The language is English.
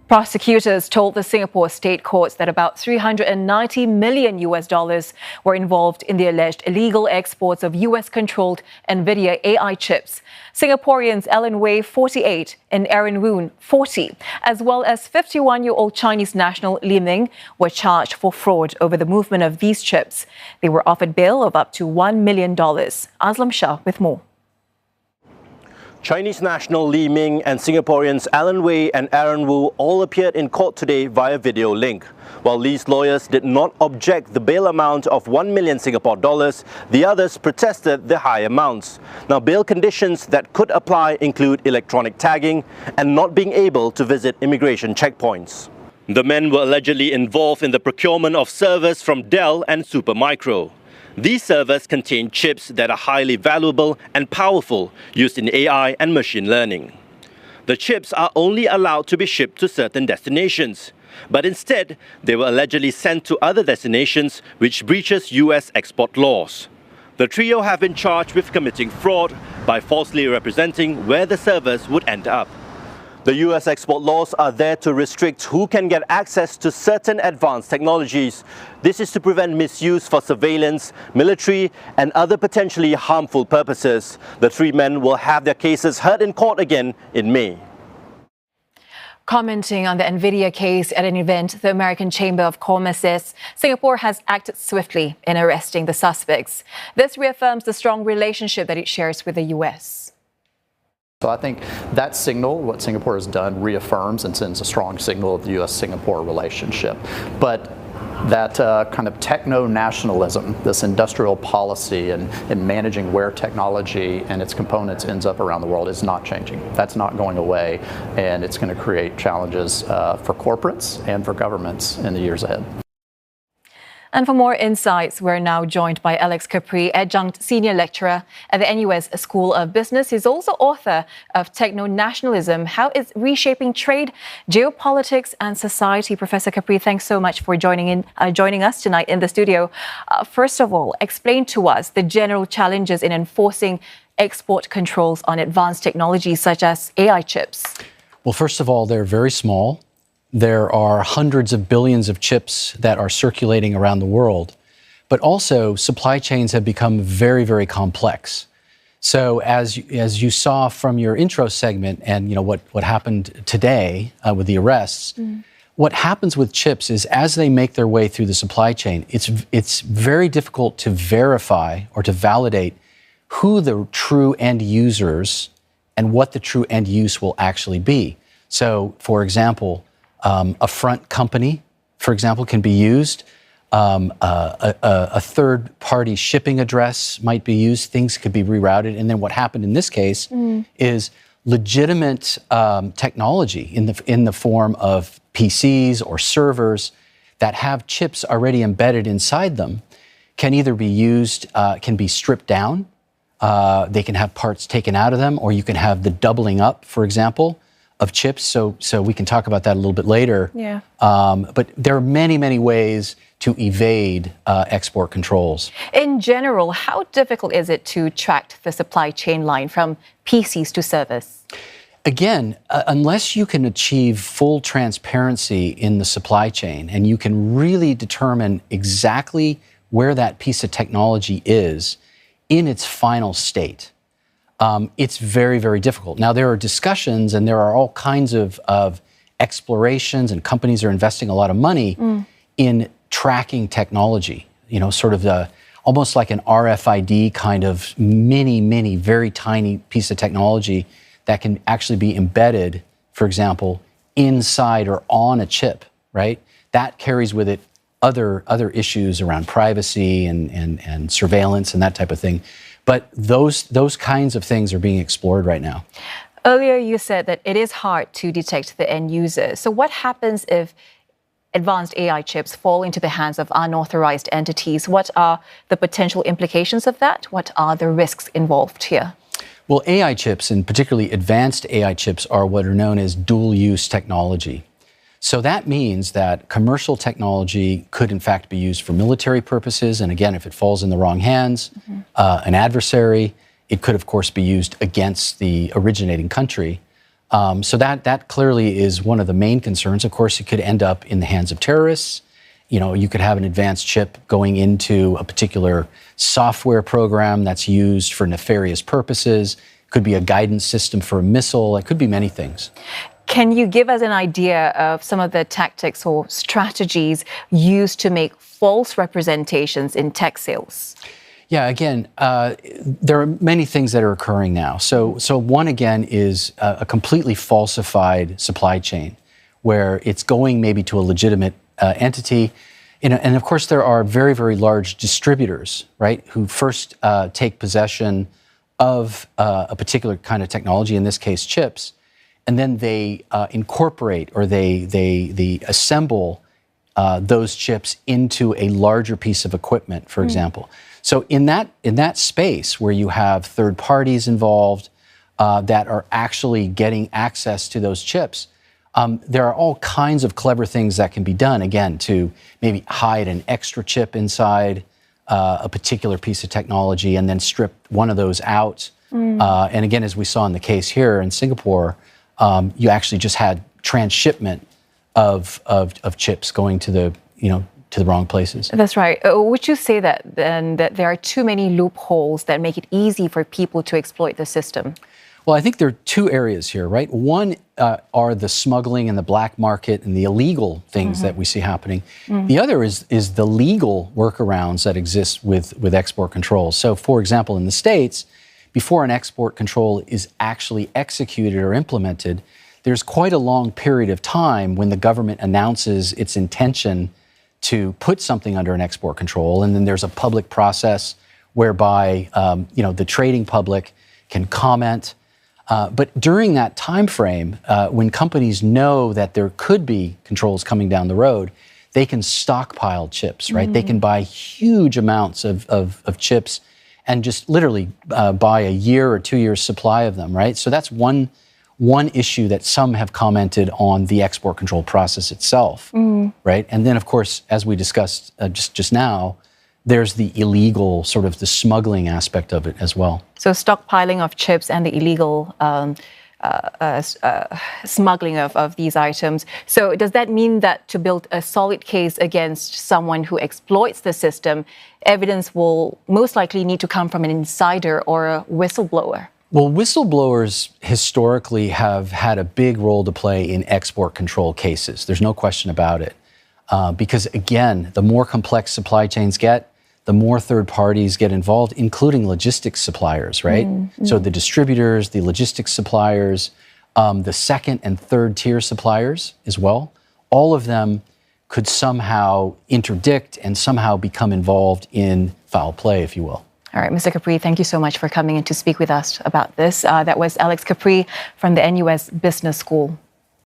Prosecutors told the Singapore state courts that about $390 million were involved in the alleged illegal exports of US-controlled Nvidia AI chips. Singaporeans Alan Wei, 48, and Aaron Woon, 40, as well as 51-year-old Chinese national Li Ming were charged for fraud over the movement of these chips. They were offered bail of up to $1 million. Aslam Shah with more. Chinese national Li Ming and Singaporeans Alan Wei and Aaron Woon all appeared in court today via video link. While Li's lawyers did not object the bail amount of 1 million Singapore dollars, the others protested the high amounts. Now, bail conditions that could apply include electronic tagging and not being able to visit immigration checkpoints. The men were allegedly involved in the procurement of servers from Dell and Supermicro. These servers contain chips that are highly valuable and powerful, used in AI and machine learning. The chips are only allowed to be shipped to certain destinations, but instead they were allegedly sent to other destinations, which breaches US export laws. The trio have been charged with committing fraud by falsely representing where the servers would end up. The US export laws are there to restrict who can get access to certain advanced technologies. This is to prevent misuse for surveillance, military, and other potentially harmful purposes. The three men will have their cases heard in court again in May. Commenting on the Nvidia case at an event, the American Chamber of Commerce says Singapore has acted swiftly in arresting the suspects. This reaffirms the strong relationship that it shares with the US. So I think that signal, what Singapore has done, reaffirms and sends a strong signal of the US-Singapore relationship. But that kind of techno-nationalism, this industrial policy and managing where technology and its components ends up around the world is not changing. That's not going away, and it's going to create challenges for corporates and for governments in the years ahead. And for more insights, we're now joined by Alex Capri, Adjunct Senior Lecturer at the NUS School of Business. He's also author of Techno-nationalism, How is Reshaping Trade, Geopolitics and Society. Professor Capri, thanks so much for joining us tonight in the studio. First of all, explain to us the general challenges in enforcing export controls on advanced technologies such as AI chips. Well, first of all, they're very small. There are hundreds of billions of chips that are circulating around the world, but also supply chains have become very, very complex. So as you saw from your intro segment and what happened today with the arrests, what happens with chips is as they make their way through the supply chain, it's very difficult to verify or to validate who the true end users and what the true end use will actually be. So, for example, a front company, for example, can be used. A third-party shipping address might be used. Things could be rerouted. And then what happened in this case is legitimate technology in the form of PCs or servers that have chips already embedded inside them can either be used, can be stripped down. They can have parts taken out of them, or you can have the doubling up, for example, of chips, so we can talk about that a little bit later. Yeah. But there are many, many ways to evade export controls. In general, how difficult is it to track the supply chain line from PCs to servers? Again, unless you can achieve full transparency in the supply chain and you can really determine exactly where that piece of technology is in its final state, it's very, very difficult. Now, there are discussions and there are all kinds of explorations, and companies are investing a lot of money in tracking technology, sort of almost like an RFID kind of mini, very tiny piece of technology that can actually be embedded, for example, inside or on a chip, right? That carries with it other issues around privacy and surveillance and that type of thing. But those kinds of things are being explored right now. Earlier, you said that it is hard to detect the end user. So what happens if advanced AI chips fall into the hands of unauthorized entities? What are the potential implications of that? What are the risks involved here? Well, AI chips, and particularly advanced AI chips, are what are known as dual-use technology. So that means that commercial technology could in fact be used for military purposes. And again, if it falls in the wrong hands, an adversary, it could of course be used against the originating country. So that clearly is one of the main concerns. Of course, it could end up in the hands of terrorists. You could have an advanced chip going into a particular software program that's used for nefarious purposes. It could be a guidance system for a missile. It could be many things. Can you give us an idea of some of the tactics or strategies used to make false representations in tech sales? Yeah, again, there are many things that are occurring now. So one, again, is a completely falsified supply chain where it's going maybe to a legitimate entity. And of course, there are very, very large distributors, right, who first take possession of a particular kind of technology, in this case, chips, and then they incorporate or they assemble those chips into a larger piece of equipment, for example. So in that space where you have third parties involved that are actually getting access to those chips, there are all kinds of clever things that can be done, again, to maybe hide an extra chip inside a particular piece of technology and then strip one of those out. And again, as we saw in the case here in Singapore, you actually just had transshipment of chips going to the wrong places. That's right. Would you say that then that there are too many loopholes that make it easy for people to exploit the system? Well, I think there are two areas here, right? One are the smuggling and the black market and the illegal things that we see happening. The other is the legal workarounds that exist with export controls. So, for example, in the States, before an export control is actually executed or implemented, there's quite a long period of time when the government announces its intention to put something under an export control, and then there's a public process whereby the trading public can comment. But during that time frame, when companies know that there could be controls coming down the road, they can stockpile chips, right? They can buy huge amounts of chips and just literally buy a year or 2 years supply of them, right? So that's one issue that some have commented on the export control process itself, right? And then, of course, as we discussed just now, there's the illegal, sort of the smuggling aspect of it as well. So stockpiling of chips and the illegal smuggling of these items. So does that mean that to build a solid case against someone who exploits the system, evidence will most likely need to come from an insider or a whistleblower? Well, whistleblowers historically have had a big role to play in export control cases. There's no question about it. Because again, the more complex supply chains get, the more third parties get involved, including logistics suppliers, right? So the distributors, the logistics suppliers, the second and third tier suppliers as well, all of them could somehow interdict and somehow become involved in foul play, if you will. All right, Mr. Capri, thank you so much for coming in to speak with us about this. That was Alex Capri from the NUS Business School.